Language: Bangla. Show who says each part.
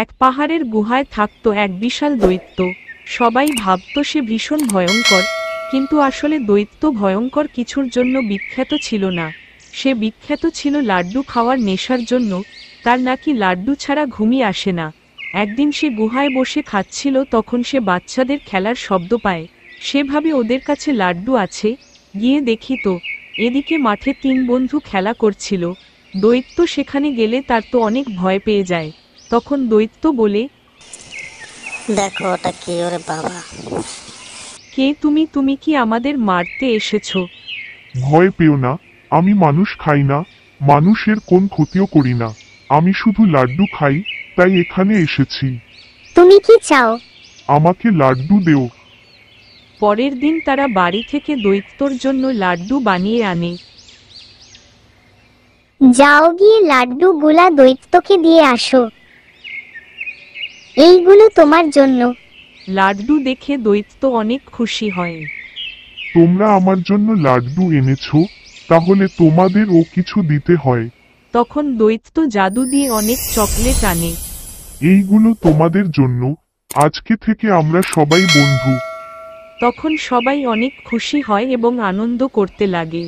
Speaker 1: এক পাহাড়ের গুহায় থাকতো এক বিশাল দৈত্য। সবাই ভাবত সে ভীষণ ভয়ঙ্কর, কিন্তু আসলে দৈত্য ভয়ঙ্কর কিছুর জন্য বিখ্যাত ছিল না। সে বিখ্যাত ছিল লাড্ডু খাওয়ার নেশার জন্য। তার নাকি লাড্ডু ছাড়া ঘুমই আসে না। একদিন সে গুহায় বসে খাচ্ছিল, তখন সে বাচ্চাদের খেলার শব্দ পায়। সে ভাবে ওদের কাছে লাড্ডু আছে, গিয়ে দেখি তো। এদিকে মাঠে তিন বন্ধু খেলা করছিল। দৈত্য সেখানে গেলে তার তো অনেক ভয় পেয়ে যায়। তখন দৈত্য বলে,
Speaker 2: দেখো ওটা কি? ওরে বাবা!
Speaker 1: কে তুমি? তুমি কি আমাদের মারতে এসেছো?
Speaker 3: ভয় পেও না, আমি মানুষ খাই না, মানুষের কোন ক্ষতিও করি না। আমি শুধু লাড্ডু খাই, তাই এখানে এসেছি।
Speaker 4: তুমি কি চাও?
Speaker 3: আমাকে লাড্ডু দেও।
Speaker 1: পরের দিন তারা বাড়ি থেকে দৈত্যর জন্য লাড্ডু বানিয়ে আনে।
Speaker 4: যাও গিয়ে লাড্ডু গুলা দৈত্যকে দিয়ে আসো। এইগুলো তোমার জন্য।
Speaker 1: লাড্ডু দেখে দৈত্য অনেক খুশি হয়।
Speaker 3: তোমরা আমার জন্য লাড্ডু এনেছো, তাহলে তোমাদেরও কিছু দিতে হয়।
Speaker 1: তখন দৈত্য জাদু দিয়ে অনেক চকলেট আনে।
Speaker 3: এইগুলো তোমাদের জন্য, আজকে থেকে আমরা সবাই বন্ধু।
Speaker 1: তখন সবাই অনেক খুশি হয় এবং আনন্দ করতে লাগে।